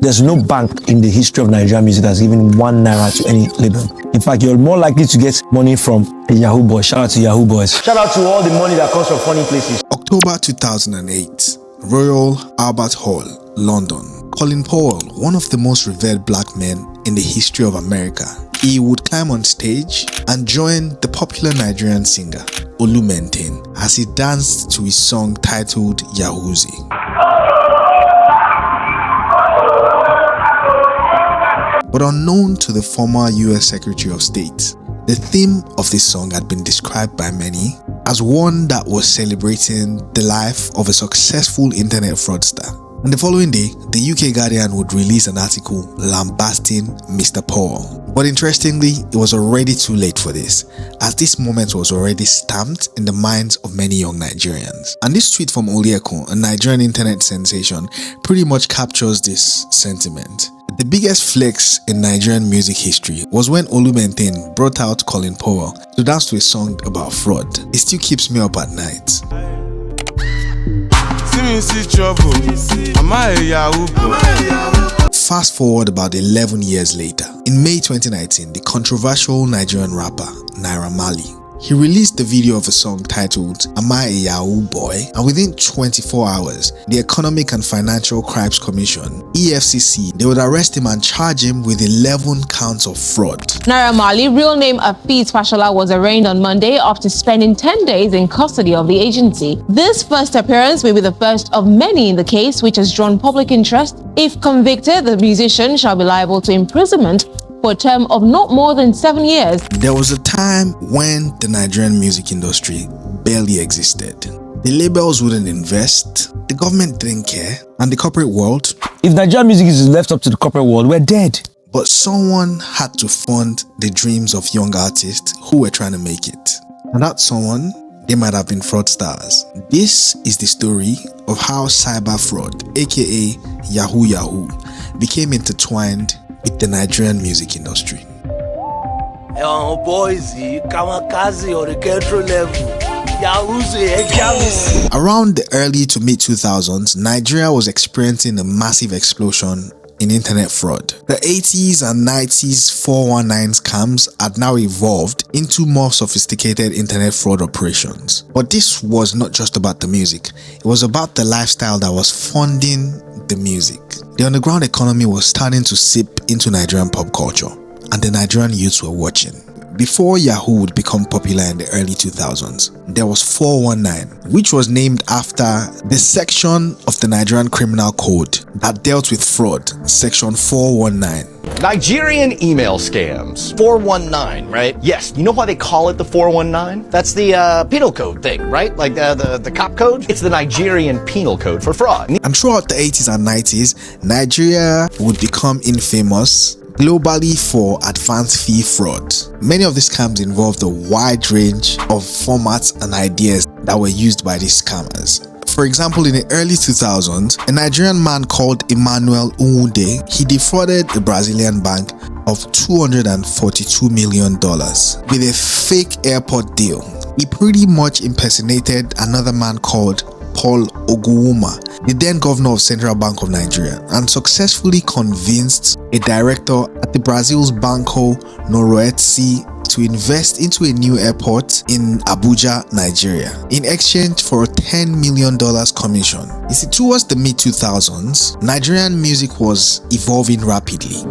There's no bank in the history of Nigerian music that's given 1 naira to any label. In fact, you're more likely to get money from a Yahoo Boy. Shout out to Yahoo Boys. Shout out to all the money that comes from funny places. October 2008, Royal Albert Hall, London. Colin Powell, one of the most revered black men in the history of America, he would climb on stage and join the popular Nigerian singer Olumentin as he danced to his song titled Yahooze. But unknown to the former US Secretary of State, the theme of this song had been described by many as one that was celebrating the life of a successful internet fraudster. And the following day, the UK Guardian would release an article lambasting Mr. Powell. But interestingly, it was already too late for this, as this moment was already stamped in the minds of many young Nigerians. And this tweet from Olieko, a Nigerian internet sensation, pretty much captures this sentiment. The biggest flex in Nigerian music history was when Olumentin brought out Colin Powell to dance to a song about fraud. It still keeps me up at night. Fast forward about 11 years later, in May 2019, the controversial Nigerian rapper Naira Marley, he released the video of a song titled Am I a Yahoo Boy? And within 24 hours, the Economic and Financial Crimes Commission, EFCC, they would arrest him and charge him with 11 counts of fraud. Naira Marley, real name Afeez Fashola, was arraigned on Monday after spending 10 days in custody of the agency. This first appearance may be the first of many in the case, which has drawn public interest. If convicted, the musician shall be liable to imprisonment for a term of not more than 7 years. There was a time when the Nigerian music industry barely existed. The labels wouldn't invest, the government didn't care, and the corporate world. If Nigerian music is left up to the corporate world, we're dead. But someone had to fund the dreams of young artists who were trying to make it. And that someone, they might have been fraudsters. This is the story of how cyber fraud, aka Yahoo Yahoo, became intertwined with the Nigerian music industry. Around the early to mid 2000s, Nigeria was experiencing a massive explosion in internet fraud. The 80s and 90s 419 scams had now evolved into more sophisticated internet fraud operations. But this was not just about the music, it was about the lifestyle that was funding the music. The underground economy was starting to seep into Nigerian pop culture, and the Nigerian youths were watching. Before Yahoo would become popular in the early 2000s, there was 419, which was named after the section of the Nigerian Criminal Code that dealt with fraud, section 419. Nigerian email scams, 419, right? Yes, you know why they call it the 419? That's the penal code thing, right? Like the cop code? It's the Nigerian penal code for fraud. And throughout the 80s and 90s, Nigeria would become infamous globally for advanced fee fraud. Many of these scams involved a wide range of formats and ideas that were used by these scammers. For example, in the early 2000s, a Nigerian man called Emmanuel Unwude, he defrauded a Brazilian bank of $242 million with a fake airport deal. He pretty much impersonated another man called Paul Oguwuma, the then governor of Central Bank of Nigeria, and successfully convinced a director at the Brazil's Banco Noroeste to invest into a new airport in Abuja, Nigeria, in exchange for a $10 million commission. You see, towards the mid-2000s, Nigerian music was evolving rapidly.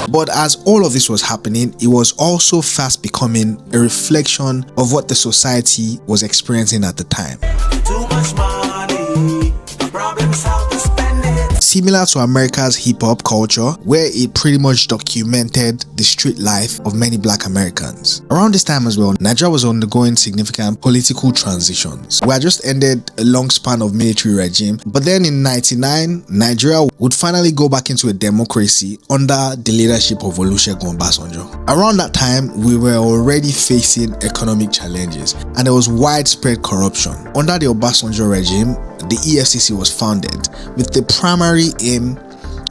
But as all of this was happening, it was also fast becoming a reflection of what the society was experiencing at the time. Too much money, problems how to spend it. Similar to America's hip-hop culture, where it pretty much documented the street life of many black Americans. Around this time as well, Nigeria was undergoing significant political transitions. We had just ended a long span of military regime, but then in 1999, Nigeria would finally go back into a democracy under the leadership of Olusegun Obasanjo. Around that time, we were already facing economic challenges and there was widespread corruption. Under the Obasanjo regime, the EFCC was founded with the primary aim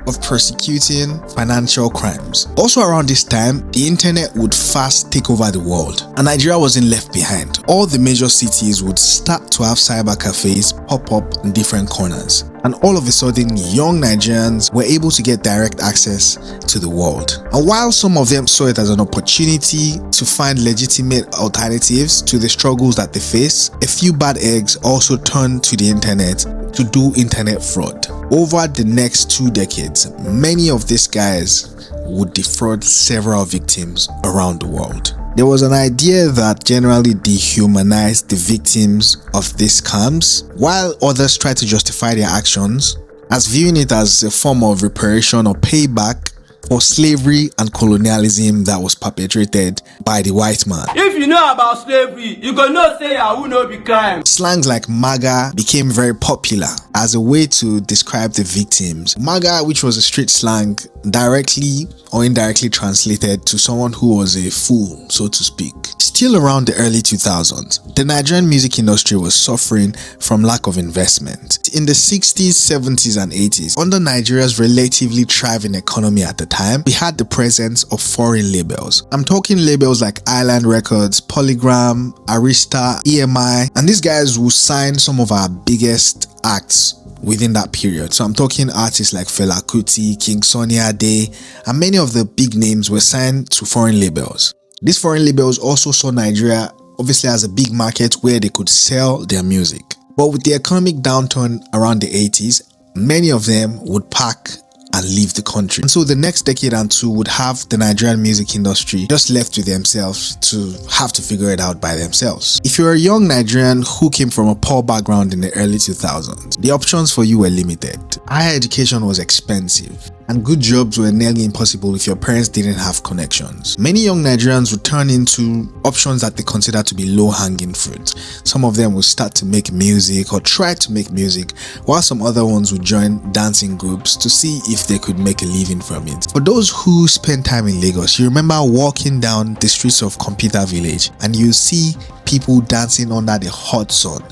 of prosecuting financial crimes. Also around this time, the internet would fast take over the world and Nigeria wasn't left behind. All the major cities would start to have cyber cafes pop up in different corners. And all of a sudden, young Nigerians were able to get direct access to the world. And while some of them saw it as an opportunity to find legitimate alternatives to the struggles that they face, a few bad eggs also turned to the internet to do internet fraud. Over the next 2 decades, many of these guys would defraud several victims around the world. There was an idea that generally dehumanized the victims of these scams, while others tried to justify their actions as viewing it as a form of reparation or payback for slavery and colonialism that was perpetrated by the white man. If you know about slavery, you can know say Yahoo no be crime. Slangs like MAGA became very popular as a way to describe the victims. MAGA, which was a street slang, directly or indirectly translated to someone who was a fool, so to speak. Still around the early 2000s, the Nigerian music industry was suffering from lack of investment. In the 60s, 70s and 80s, under Nigeria's relatively thriving economy at the time, we had the presence of foreign labels. I'm talking labels like Island Records, Polygram, Arista, EMI, and these guys will sign some of our biggest acts within that period. So I'm talking artists like Fela Kuti, King Sunny Ade, and many of the big names were signed to foreign labels. These foreign labels also saw Nigeria obviously as a big market where they could sell their music. But with the economic downturn around the 80s, many of them would pack and leave the country. And so the next decade and two would have the Nigerian music industry just left to themselves to have to figure it out by themselves. If you're a young Nigerian who came from a poor background in the early 2000s, the options for you were limited. Higher education was expensive, and good jobs were nearly impossible if your parents didn't have connections. Many young Nigerians would turn into options that they consider to be low-hanging fruit. Some of them would start to make music or try to make music, while some other ones would join dancing groups to see if they could make a living from it. For those who spend time in Lagos, you remember walking down the streets of Computer Village and you see people dancing under the hot sun.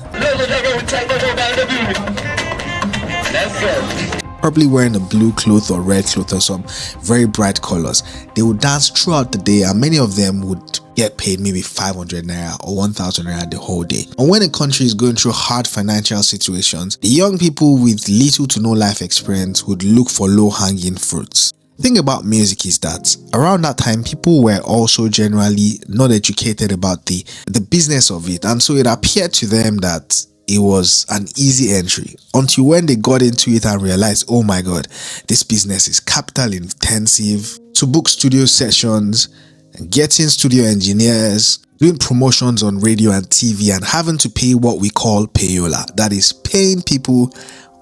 Let's go. Probably wearing a blue cloth or red cloth or some very bright colors. They would dance throughout the day, and many of them would get paid maybe 500 naira or 1000 naira the whole day. And when a country is going through hard financial situations, the young people with little to no life experience would look for low-hanging fruits. The thing about music is that around that time, people were also generally not educated about the business of it, and so it appeared to them that it was an easy entry until when they got into it and realized, oh my god, this business is capital intensive. To book studio sessions, getting studio engineers, doing promotions on radio and TV, and having to pay what we call payola, that is paying people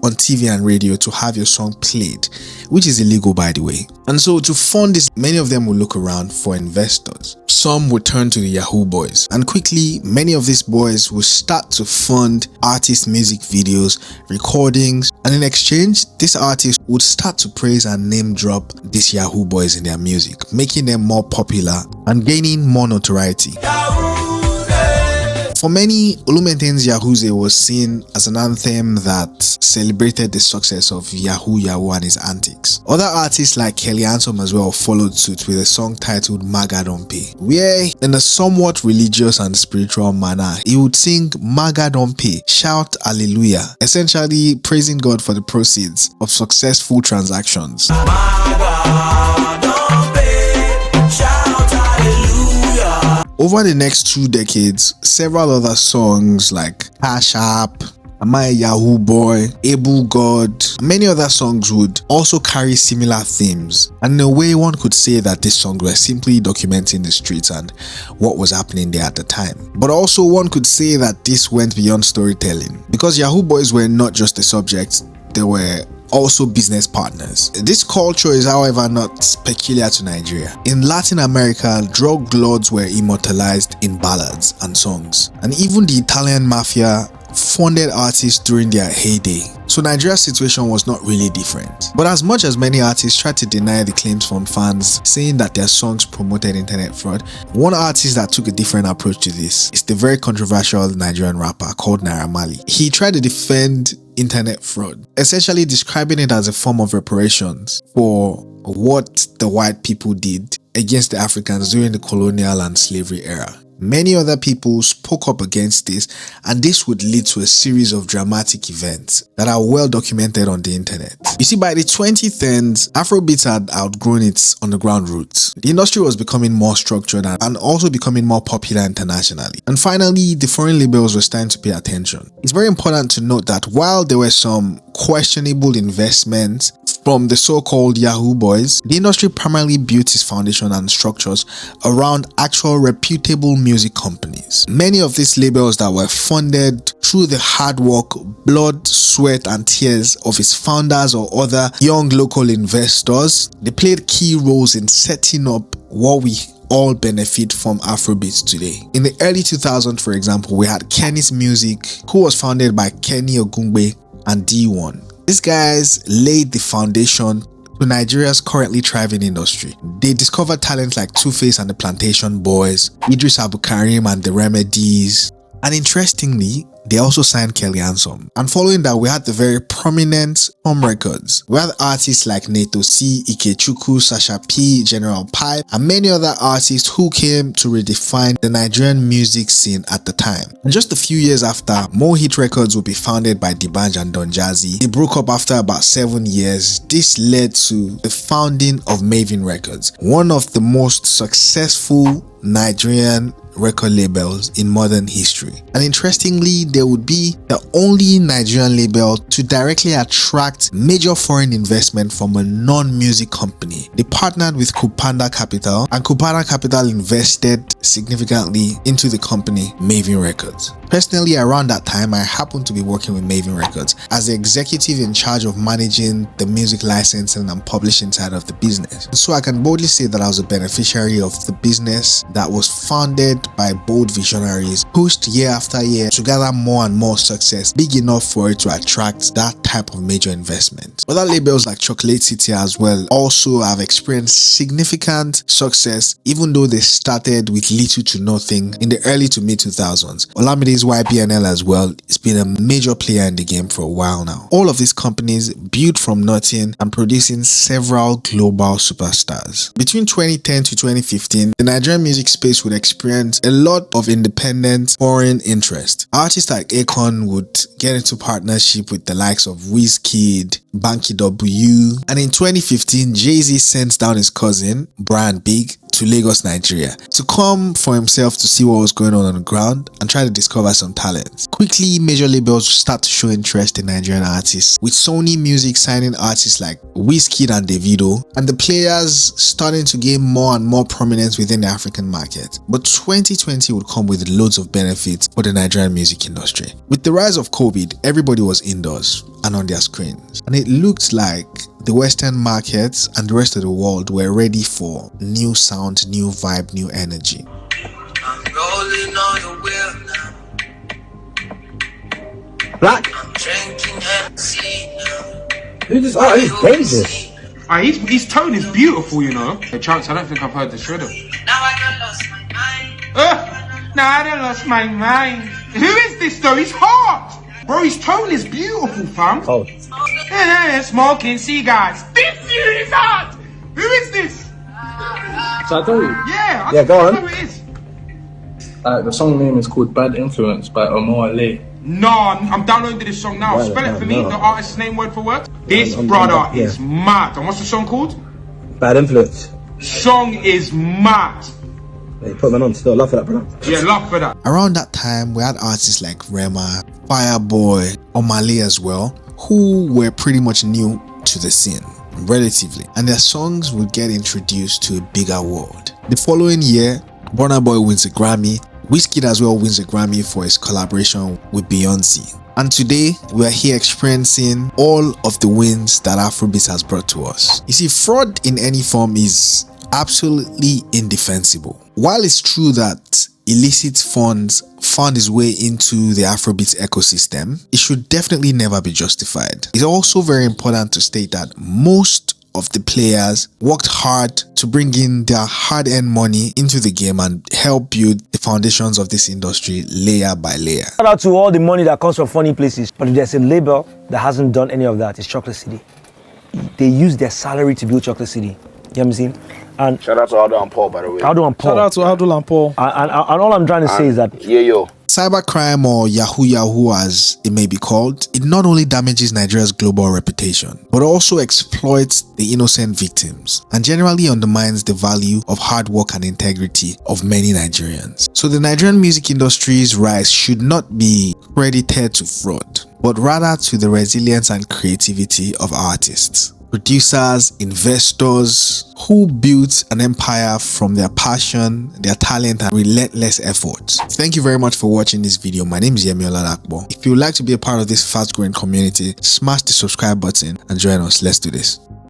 on TV and radio to have your song played, which is illegal by the way. And so to fund this, many of them will look around for investors. Some would turn to the Yahoo Boys, and quickly many of these boys will start to fund artist music videos, recordings, and in exchange these artists would start to praise and name drop these Yahoo Boys in their music, making them more popular and gaining more notoriety. For many, Olumenten's Yahooze was seen as an anthem that celebrated the success of Yahoo Yahoo and his antics. Other artists like Kelly Ansom as well followed suit with a song titled Maga Don't Pay, where in a somewhat religious and spiritual manner, he would sing Maga Don't Pay, shout hallelujah, essentially praising God for the proceeds of successful transactions. Over the next 2 decades, several other songs like Cash App, Am I a Yahoo Boy, Able God, many other songs would also carry similar themes. And in a way, one could say that these songs were simply documenting the streets and what was happening there at the time. But also one could say that this went beyond storytelling, because Yahoo Boys were not just the subjects, they were also business partners. This culture is, however, not peculiar to Nigeria. In Latin America, drug lords were immortalized in ballads and songs, and even the Italian mafia funded artists during their heyday. So Nigeria's situation was not really different. But as much as many artists tried to deny the claims from fans, saying that their songs promoted internet fraud, one artist that took a different approach to this is the very controversial Nigerian rapper called Naira Marley. He tried to defend internet fraud, essentially describing it as a form of reparations for what the white people did against the Africans during the colonial and slavery era. Many other people spoke up against this, and this would lead to a series of dramatic events that are well documented on the internet. You see, by the 2010s, Afrobeats had outgrown its underground roots. The industry was becoming more structured and also becoming more popular internationally. And finally, the foreign labels were starting to pay attention. It's very important to note that while there were some questionable investments from the so-called Yahoo Boys, the industry primarily built its foundation and structures around actual reputable music companies. Many of these labels that were funded through the hard work, blood, sweat and tears of its founders or other young local investors, they played key roles in setting up what we all benefit from Afrobeats today. In the early 2000s, for example, we had Kennis Music, who was founded by Kenny Ogungbe and D1. These guys laid the foundation to Nigeria's currently thriving industry. They discovered talents like Two-Face and the Plantation Boys, Idris Abdulkarim and the Remedies, and interestingly, they also signed Kelly Ansom. And following that, we had the very prominent Home Records. We had artists like Neto C, Ikechukwu, Sasha P, General Pipe, and many other artists who came to redefine the Nigerian music scene at the time. And just a few years after, Mo Hit Records would be founded by D'banj and Don Jazzy. They broke up after about 7 years. This led to the founding of Mavin Records, one of the most successful Nigerian record labels in modern history. And interestingly, they would be the only Nigerian label to directly attract major foreign investment from a non-music company. They partnered with Kupanda Capital, and Kupanda Capital invested significantly into the company Mavin Records. Personally, around that time, I happened to be working with Mavin Records as the executive in charge of managing the music licensing and publishing side of the business. So I can boldly say that I was a beneficiary of the business that was founded by bold visionaries, pushed year after year to gather more and more success, big enough for it to attract that type of major investment. Other labels like Chocolate City as well also have experienced significant success, even though they started with little to nothing in the early to mid 2000s. Olamide's YPNL as well has been a major player in the game for a while now. All of these companies built from nothing and producing several global superstars. Between 2010 to 2015, the Nigerian music space would experience a lot of independent foreign interest. Artists like Akon would get into partnership with the likes of Wizkid, Banky W, and in 2015, Jay-Z sent down his cousin, Brian Big, to Lagos, Nigeria, to come for himself to see what was going on the ground and try to discover some talents. Quickly, major labels start to show interest in Nigerian artists, with Sony Music signing artists like Wizkid and Davido, and the players starting to gain more and more prominence within the African market. But 2020 would come with loads of benefits for the Nigerian music industry. With the rise of COVID, everybody was indoors and on their screens, and it looked like the Western markets and the rest of the world were ready for new sound, new vibe, new energy. I'm rolling on the wheel now. Black? I'm drinking Hennessy now. Who's this artist? Davis? His tone is beautiful, you know. Hey, Chunks, I don't think I've heard the shredder. Now I done lost my mind. Now I done lost my mind. Who is this though? He's hot! Bro, his tone is beautiful, fam. Oh. Smoking cigars. This dude is hot! Who is this? So I tell you? Yeah, go on. know who it is. The song name is called Bad Influence by Omar Ali. No, I'm downloading this song now. Right, Spell it for me, no. the artist's name word for word. This brother is mad. And what's the song called? Bad Influence. Song is mad. Hey, put man on still. Love for that, bro. Yeah, love for that. Around that time, we had artists like Rema, Fireboy, Omale as well, who were pretty much new to the scene, relatively, and their songs would get introduced to a bigger world. The following year, Burna Boy wins a Grammy. Wizkid as well wins a Grammy for his collaboration with Beyonce. And today, we are here experiencing all of the wins that Afrobeats has brought to us. You see, fraud in any form is absolutely indefensible. While it's true that illicit funds found its way into the Afrobeats ecosystem, it should definitely never be justified. It's also very important to state that most of the players worked hard to bring in their hard-earned money into the game and help build the foundations of this industry layer by layer. Shout out to all the money that comes from funny places, but if there's a label that hasn't done any of that, it's Chocolate City. They use their salary to build Chocolate City. You know what I'm saying? And shout out to Aldo and Paul, by the way. Aldo and Paul. Shout out to Aldo and Paul. And all I'm trying to say is that Cybercrime, or Yahoo Yahoo as it may be called, it not only damages Nigeria's global reputation, but also exploits the innocent victims and generally undermines the value of hard work and integrity of many Nigerians. So the Nigerian music industry's rise should not be credited to fraud, but rather to the resilience and creativity of artists, producers, investors who built an empire from their passion, their talent, and relentless efforts. Thank you very much for watching this video. My name is Yemi Oladakbo. If you would like to be a part of this fast-growing community, smash the subscribe button and join us. Let's do this.